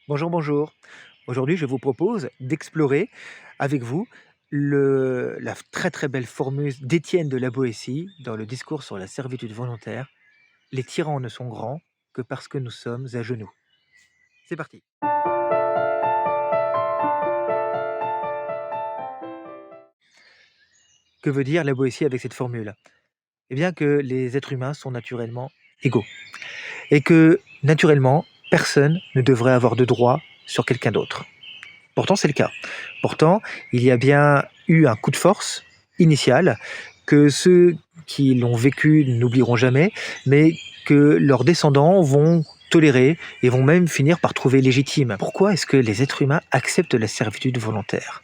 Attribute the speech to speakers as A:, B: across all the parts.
A: Bonjour, bonjour. Aujourd'hui, je vous propose d'explorer avec vous la très très belle formule d'Étienne de la Boétie dans le discours sur la servitude volontaire. Les tyrans ne sont grands que parce que nous sommes à genoux. C'est parti. Que veut dire la Boétie avec cette formule? Eh bien que les êtres humains sont naturellement égaux et que naturellement, personne ne devrait avoir de droit sur quelqu'un d'autre. Pourtant, c'est le cas. Pourtant, il y a bien eu un coup de force initial que ceux qui l'ont vécu n'oublieront jamais, mais que leurs descendants vont tolérer et vont même finir par trouver légitime. Pourquoi est-ce que les êtres humains acceptent la servitude volontaire?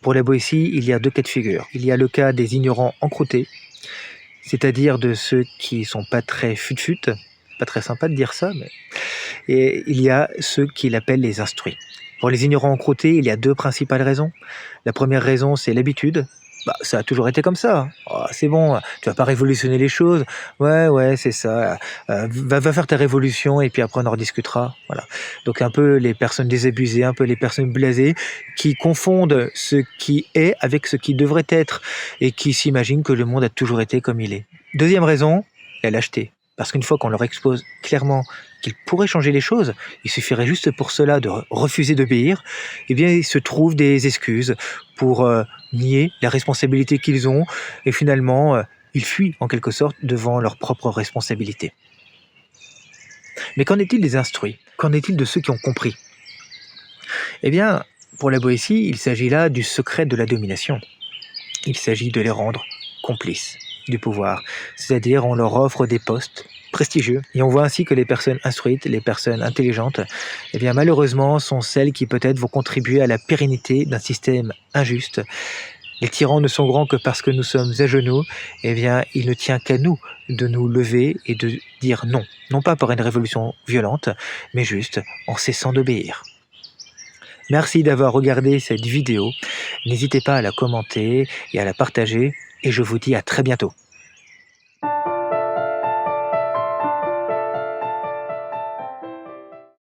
A: Pour la Boétie, il y a deux cas de figure. Il y a le cas des ignorants encroutés, c'est-à-dire de ceux qui sont pas très fut-fut, pas très sympa de dire ça, mais et il y a ceux qui l'appellent les instruits. Pour les ignorants encroutés, il y a deux principales raisons. La première raison, c'est l'habitude. Ça a toujours été comme ça. Oh, c'est bon, tu vas pas révolutionner les choses. Ouais, ouais, c'est ça. Va faire ta révolution et puis après on en rediscutera. Voilà. Donc un peu les personnes désabusées, un peu les personnes blasées qui confondent ce qui est avec ce qui devrait être et qui s'imaginent que le monde a toujours été comme il est. Deuxième raison, la lâcheté. Parce qu'une fois qu'on leur expose clairement qu'ils pourraient changer les choses, il suffirait juste pour cela de refuser d'obéir, eh bien il se trouve des excuses pour nier la responsabilité qu'ils ont et finalement ils fuient en quelque sorte devant leurs propres responsabilités. Mais qu'en est-il des instruits? Qu'en est-il de ceux qui ont compris? Eh bien, pour la Boétie, il s'agit là du secret de la domination. Il s'agit de les rendre complices du pouvoir, c'est-à-dire on leur offre des postes prestigieux et on voit ainsi que les personnes instruites, les personnes intelligentes, eh bien malheureusement sont celles qui peut-être vont contribuer à la pérennité d'un système injuste. Les tyrans ne sont grands que parce que nous sommes à genoux, eh bien il ne tient qu'à nous de nous lever et de dire non, non pas par une révolution violente, mais juste en cessant d'obéir. Merci d'avoir regardé cette vidéo. N'hésitez pas à la commenter et à la partager et je vous dis à très bientôt.